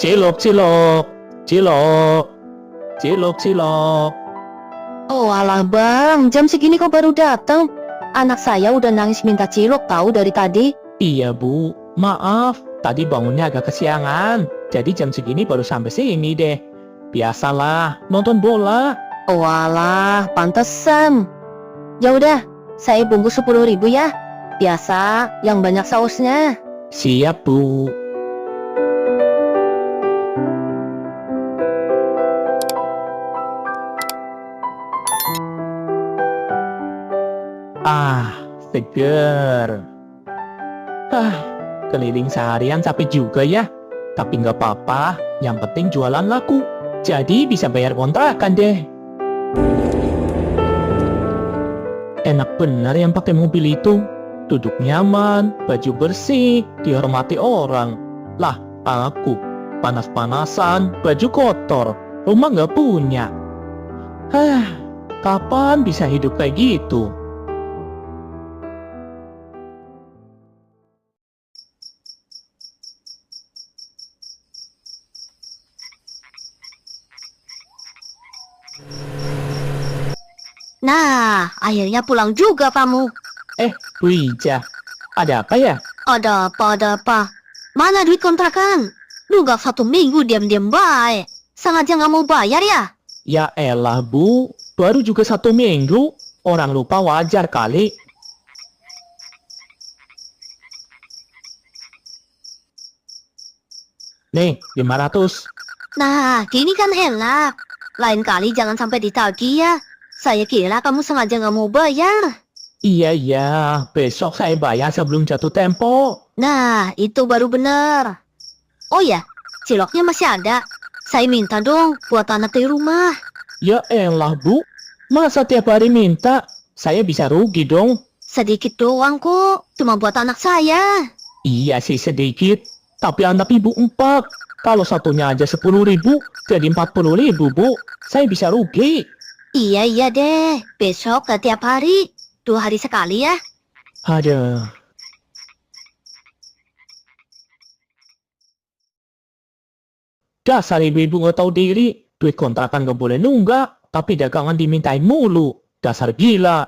Cilok, cilok, cilok, cilok, cilok. Oh alah bang, jam segini kok baru datang? Anak saya udah nangis minta cilok tahu dari tadi. Iya bu, maaf, tadi bangunnya agak kesiangan. Jadi jam segini baru sampai sini deh. Biasalah, nonton bola. Oh alah, pantesan. Ya udah, saya bungkus 10.000 ya. Biasa, yang banyak sausnya. Siap bu. Ah, seger. Keliling seharian capek juga ya. Tapi nggak apa-apa, yang penting jualan laku. Jadi bisa bayar kontrakan deh. Enak benar yang pakai mobil itu. Duduk nyaman, baju bersih, dihormati orang. Lah, aku panas-panasan, baju kotor, rumah nggak punya. Kapan bisa hidup kayak gitu? Nah, akhirnya pulang juga kamu. Bu Ija, ada apa ya? Ada apa? Mana duit kontrakan? Nunggak 1 minggu diam-diam baik. Sengaja nggak mau bayar ya? Ya elah bu, baru juga 1 minggu. Orang lupa wajar kali. Nih, 500. Nah, gini kan enak. Lain kali jangan sampai ditagih ya. Saya kira kamu sengaja nggak mau bayar. Iya, besok saya bayar sebelum jatuh tempo. Nah, itu baru benar. Oh ya, ciloknya masih ada. Saya minta dong buat anak di rumah. Ya elah bu, masa tiap hari minta? Saya bisa rugi dong. Sedikit doang kok, cuma buat anak saya. Iya sih sedikit, tapi anak ibu 4. Kalau satunya aja 10.000, jadi 40.000 bu. Saya bisa rugi. Iya deh, besok gak tiap hari. 2 hari sekali ya. Aduh. Dasar ibu-ibu nggak tahu diri. Duit kontrakan nggak boleh nunggak, tapi dagangan dimintain mulu. Dasar gila.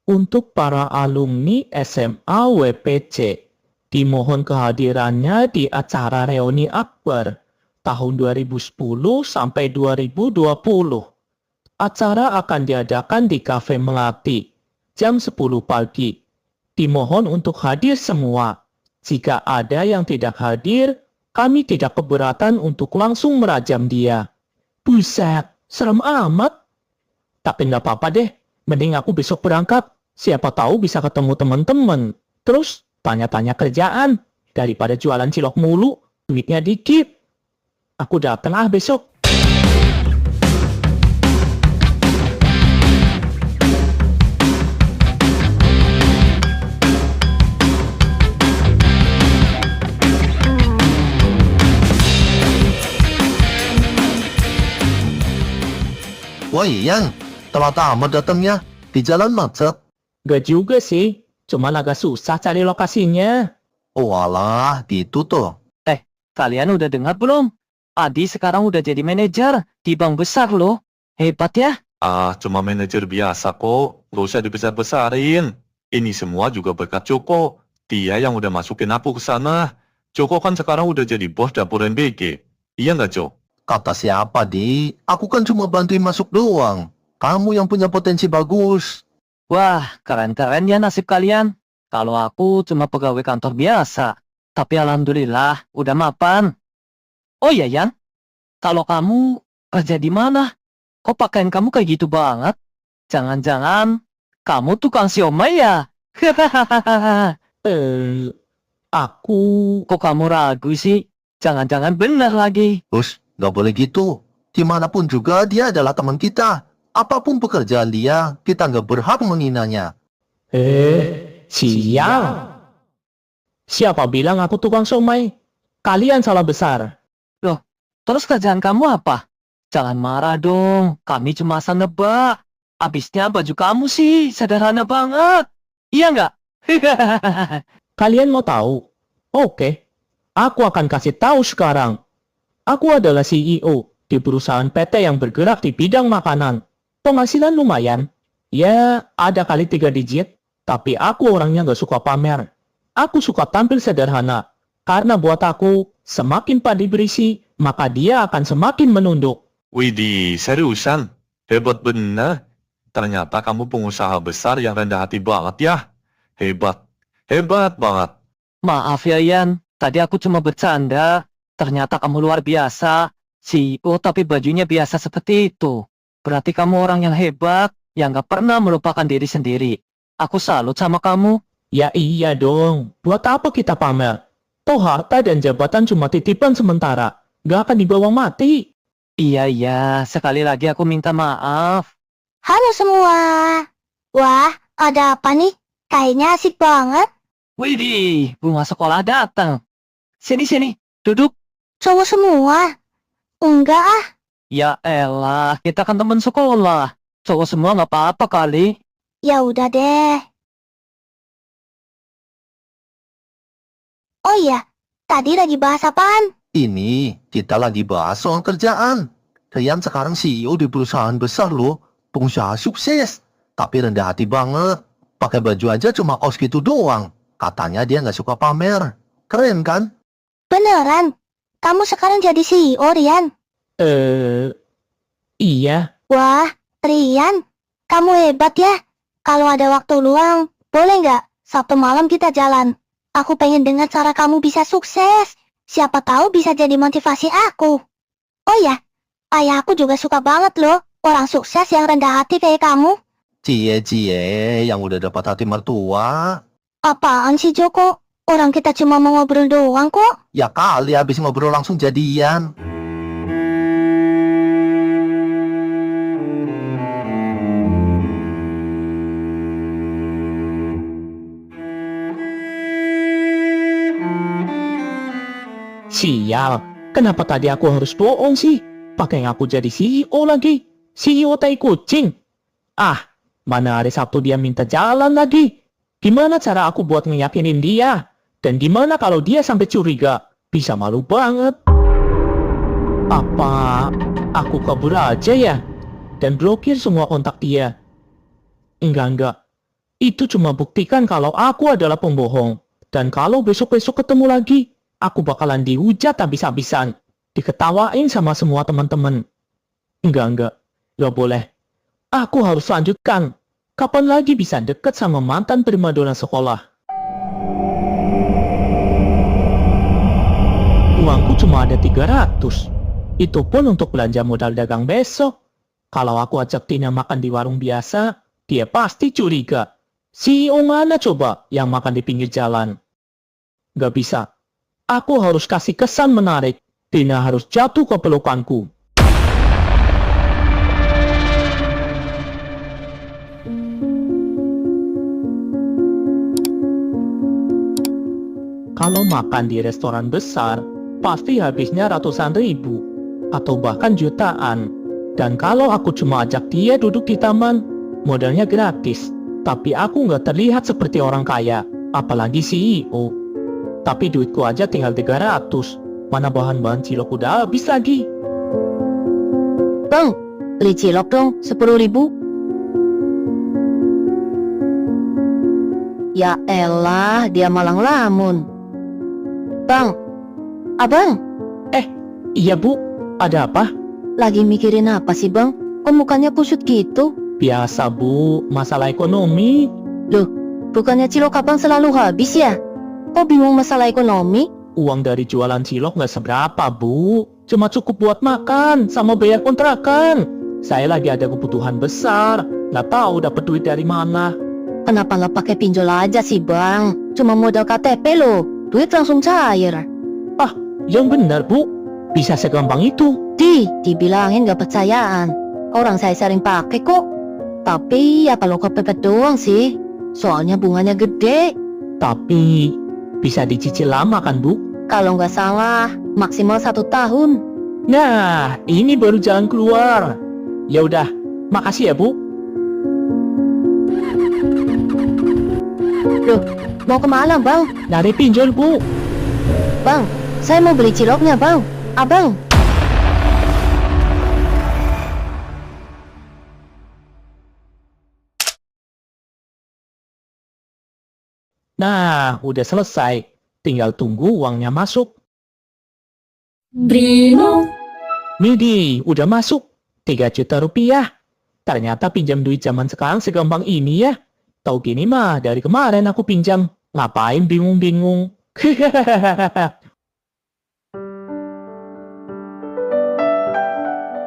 Untuk para alumni SMA WPC, dimohon kehadirannya di acara reuni Akbar tahun 2010 sampai 2020. Acara akan diadakan di Cafe Melati, jam 10 pagi. Dimohon untuk hadir semua. Jika ada yang tidak hadir, kami tidak keberatan untuk langsung merajam dia. Buset, serem amat. Tapi nggak apa-apa deh, mending aku besok berangkat. Siapa tahu bisa ketemu teman-teman. Terus tanya-tanya kerjaan. Daripada jualan cilok mulu, duitnya dikit. Aku datang besok. Woi Yang, telat amat datangnya. Di jalan macet. Gak juga sih, cuma agak susah cari lokasinya. Oh alah, gitu tuh. Kalian udah dengar belum? Adi sekarang udah jadi manajer di bank besar loh. Hebat ya? Cuma manajer biasa kok. Gak usah dibesar-besarin. Ini semua juga berkat Joko. Dia yang udah masukin aku ke sana. Joko kan sekarang udah jadi bos dapur NBG. Iya nggak, Jo? Kata siapa, Di? Aku kan cuma bantuin masuk doang. Kamu yang punya potensi bagus. Wah, keren-keren ya nasib kalian. Kalau aku cuma pegawai kantor biasa. Tapi alhamdulillah udah mapan. Oh iya Yan, kalau kamu kerja di mana? Kok pakaian kamu kayak gitu banget? Jangan-jangan kamu tukang siomay ya? Hahaha. Aku... Kok kamu ragu sih? Jangan-jangan benar lagi. Us, gak boleh gitu. Dimanapun juga dia adalah teman kita. Apapun pekerjaan dia, kita gak berhak menghinanya. Sial. Siapa bilang aku tukang somai? Kalian salah besar. Loh, terus kerjaan kamu apa? Jangan marah dong, kami cuma asal nebak. Abisnya baju kamu sih sederhana banget. Iya nggak? Kalian mau tahu? Oke, aku akan kasih tahu sekarang. Aku adalah CEO di perusahaan PT yang bergerak di bidang makanan. Penghasilan lumayan. Ya, ada kali 3 digit. Tapi aku orangnya gak suka pamer. Aku suka tampil sederhana. Karena buat aku, semakin padi berisi, maka dia akan semakin menunduk. Widih, seriusan? Hebat bener. Ternyata kamu pengusaha besar yang rendah hati banget ya. Hebat. Hebat banget. Maaf ya, Yan. Tadi aku cuma bercanda. Ternyata kamu luar biasa. CEO tapi bajunya biasa seperti itu. Berarti kamu orang yang hebat, yang gak pernah melupakan diri sendiri. Aku salut sama kamu. Ya iya dong, buat apa kita pamer? Toh harta dan jabatan cuma titipan sementara, gak akan dibawa mati. Iya, sekali lagi aku minta maaf. Halo semua. Wah, ada apa nih? Kayaknya asik banget. Widih, bunga sekolah datang. Sini, duduk. Cowok semua. Enggak ah. Ya elah, kita kan teman sekolah. Cowok semua gak apa-apa kali. Ya udah deh. Oh iya, tadi lagi bahas apaan? Ini, kita lagi bahas soal kerjaan. Rian sekarang CEO di perusahaan besar loh. Pengusaha sukses. Tapi rendah hati banget. Pakai baju aja cuma kaos gitu doang. Katanya dia nggak suka pamer. Keren kan? Beneran? Kamu sekarang jadi CEO, Rian? Iya, Wah, Rian, kamu hebat ya. Kalau ada waktu luang, boleh nggak Sabtu malam kita jalan? Aku pengen dengar cara kamu bisa sukses. Siapa tahu bisa jadi motivasi aku. Oh ya, ayah aku juga suka banget loh. Orang sukses yang rendah hati kayak kamu. Cie-cie yang udah dapat hati mertua. Apaan sih Joko? Orang kita cuma mau ngobrol doang kok. Ya kali habis ngobrol langsung jadian. sial. Kenapa tadi aku harus bohong sih? Pakai ngaku jadi CEO lagi. CEO tai kucing. Ah, mana hari Sabtu dia minta jalan lagi. Gimana cara aku buat ngeyakinin dia? Dan gimana kalau dia sampai curiga? Bisa malu banget. Apa aku kabur aja ya? Dan blokir semua kontak dia? Enggak. Itu cuma buktikan kalau aku adalah pembohong. Dan kalau besok-besok ketemu lagi, aku bakalan dihujat habis-habisan. Diketawain sama semua teman-teman. Enggak. Gak boleh. Aku harus lanjutkan. Kapan lagi bisa deket sama mantan primadona sekolah? Uangku cuma ada 300. Itu pun untuk belanja modal dagang besok. Kalau aku ajak Tina makan di warung biasa, dia pasti curiga. CEO mana coba yang makan di pinggir jalan? Gak bisa. Aku harus kasih kesan menarik. Tina harus jatuh ke pelukanku. Kalau makan di restoran besar, pasti habisnya ratusan ribu, atau bahkan jutaan. Dan kalau aku cuma ajak dia duduk di taman, modalnya gratis. Tapi aku nggak terlihat seperti orang kaya, apalagi CEO. Tapi duitku aja tinggal 300. Mana bahan-bahan cilok udah habis lagi. Bang, beli cilok dong, 10.000. Ya elah, dia malang lamun. Bang, abang, Iya bu, ada apa? lagi mikirin apa sih bang? Kok mukanya kusut gitu? Biasa bu, masalah ekonomi. Bukannya cilok abang selalu habis ya? Kok bingung masalah ekonomi? Uang dari jualan cilok nggak seberapa bu. Cuma cukup buat makan, sama bayar kontrakan. Saya lagi ada kebutuhan besar. Nggak tahu dapat duit dari mana. Kenapa nggak pakai pinjol aja sih bang? Cuma modal KTP loh, duit langsung cair. Yang benar bu, bisa segampang itu. Dibilangin nggak percayaan. Orang saya sering pakai kok. Tapi ya kalau kepepet doang sih. Soalnya bunganya gede. Tapi bisa dicicil lama kan bu? Kalau nggak salah, maksimal 1 tahun. Nah, ini baru jalan keluar. Ya udah, makasih ya bu. Mau kemana, Bang? Dari pinjol, Bu. Bang, saya mau beli ciloknya, Bang. Abang. Nah, udah selesai. Tinggal tunggu uangnya masuk. Widih, udah masuk. 3 juta rupiah. Ternyata pinjam duit zaman sekarang segampang ini ya. Tahu gini mah, dari kemarin aku pinjam. Ngapain bingung-bingung?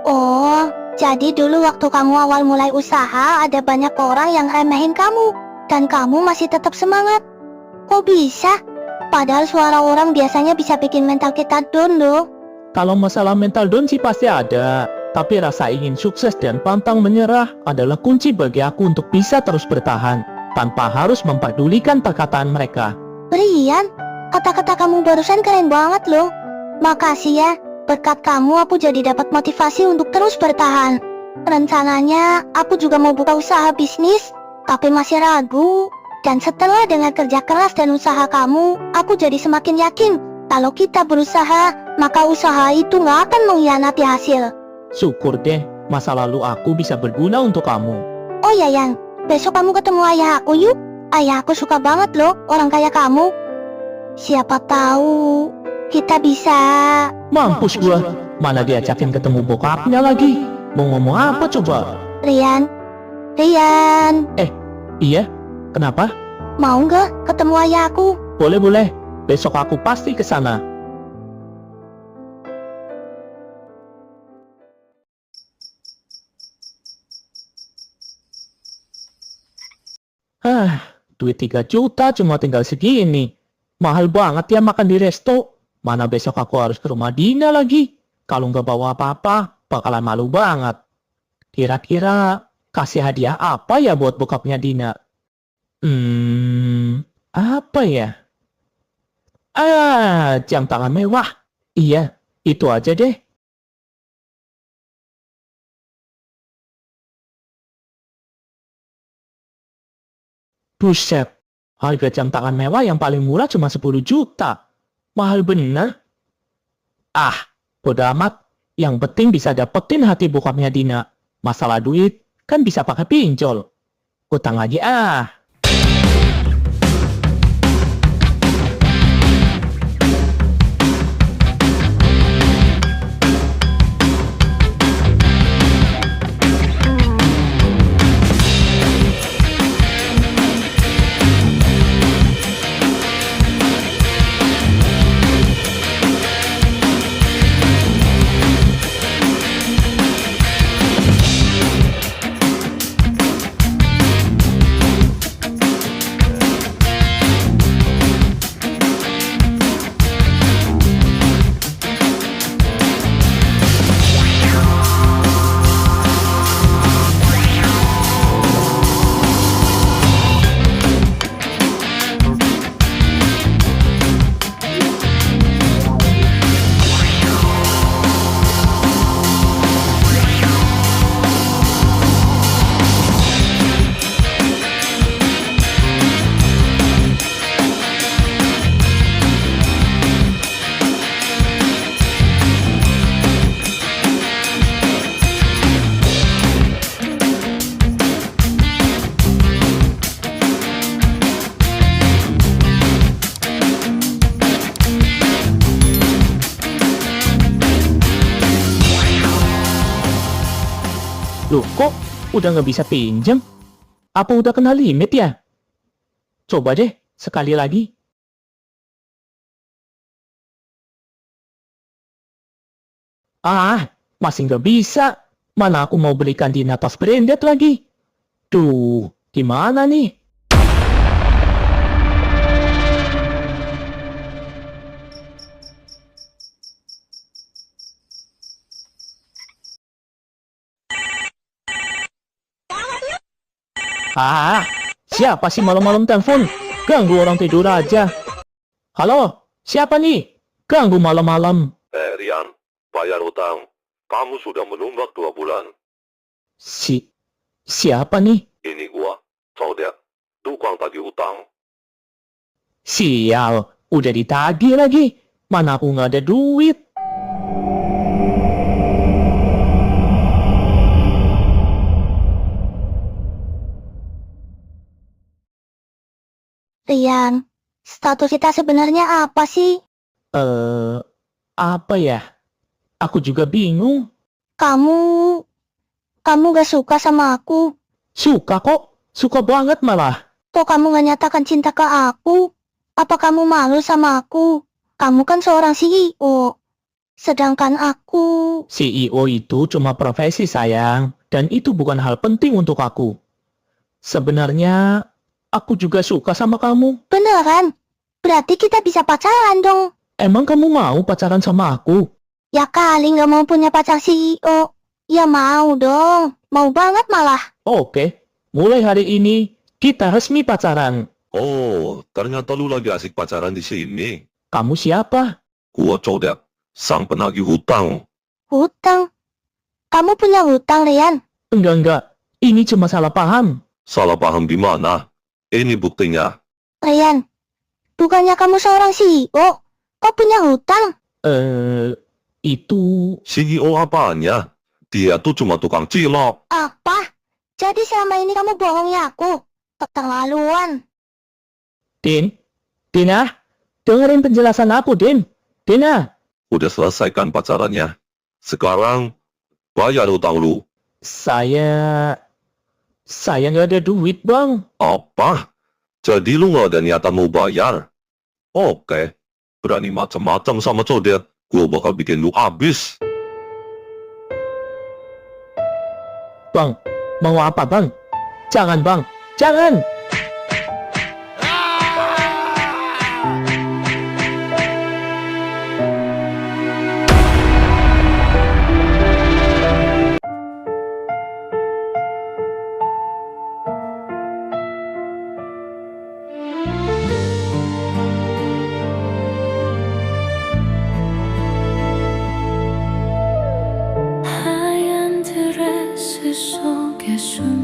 Oh, jadi dulu waktu kamu awal mulai usaha, ada banyak orang yang remehin kamu. Dan kamu masih tetap semangat. Kok bisa? Padahal suara orang biasanya bisa bikin mental kita down loh. Kalau masalah mental down sih pasti ada. Tapi rasa ingin sukses dan pantang menyerah adalah kunci bagi aku untuk bisa terus bertahan. Tanpa harus mempedulikan perkataan mereka. Brian, kata-kata kamu barusan keren banget loh. Makasih ya, berkat kamu aku jadi dapat motivasi untuk terus bertahan. Rencananya aku juga mau buka usaha bisnis, tapi masih ragu. Dan setelah dengar kerja keras dan usaha kamu, aku jadi semakin yakin kalau kita berusaha, maka usaha itu nggak akan mengkhianati hasil. Syukur deh, masa lalu aku bisa berguna untuk kamu. Oh ya Yan, besok kamu ketemu ayah aku yuk. Ayah aku suka banget loh orang kayak kamu. Siapa tahu kita bisa. Mampus gua, mana diajakin ketemu bokapnya lagi. Mau ngomong apa coba? Rian, Iya, kenapa? mau nggak ketemu ayah aku? Boleh, besok aku pasti ke sana. Duit 3 juta cuma tinggal segini. Mahal banget ya makan di resto. Mana besok aku harus ke rumah Dina lagi. Kalau nggak bawa apa-apa, bakalan malu banget. Kira-kira kasih hadiah apa ya buat bokapnya Dina? Apa ya? Jam tangan mewah. Iya, itu aja deh. Buset, harga jam tangan mewah yang paling murah cuma 10 juta. Mahal bener. Bodo amat. Yang penting bisa dapetin hati bokapnya Dina. Masalah duit, kan bisa pakai pinjol. Utang aja Loh, kok udah nggak bisa pinjam? Apa udah kena limit ya? Coba deh, sekali lagi. Masih nggak bisa. Mana aku mau belikan di tas branded lagi. Duh, gimana nih? Siapa sih malam-malam telepon? Ganggu orang tidur aja. Halo, siapa nih? Ganggu malam-malam. Rian, bayar hutang. Kamu sudah menunggak 2 bulan. Siapa nih? Ini gua, Saudet, tukang tagih hutang. Sial, udah ditagih lagi. Mana aku nggak ada duit. Rian, status kita sebenarnya apa sih? Apa ya? Aku juga bingung. Kamu, kamu gak suka sama aku? Suka kok. Suka banget malah. Kok kamu gak nyatakan cinta ke aku? Apa kamu malu sama aku? Kamu kan seorang CEO. Sedangkan aku... CEO itu cuma profesi sayang. Dan itu bukan hal penting untuk aku. Sebenarnya, aku juga suka sama kamu. Beneran? Berarti kita bisa pacaran dong. Emang kamu mau pacaran sama aku? Ya kali gak mau punya pacar CEO. Ya mau dong. Mau banget malah. Oke, mulai hari ini kita resmi pacaran. Oh, ternyata lu lagi asik pacaran di sini. Kamu siapa? Gua Codet, sang penagih hutang. Hutang? Kamu punya hutang, Rian? Enggak. Ini cuma salah paham. Salah paham di mana? Ini buktinya. Rian, bukannya kamu seorang CEO? Kok punya hutang? Itu... CEO apanya? Dia tuh cuma tukang cilok. Apa? Jadi selama ini kamu bohongi aku? Keterlaluan. Dina, dengerin penjelasan aku, Dina. Udah selesaikan pacarannya. Sekarang, bayar hutang lu. Saya nggak ada duit, Bang. Apa? Jadi lu nggak ada niatan mau bayar? Oke. Berani macam-macam sama Codet, gua bakal bikin lu abis. Bang, mau apa, Bang? Jangan, Bang. Jangan. 하얀 드레스 속에 숨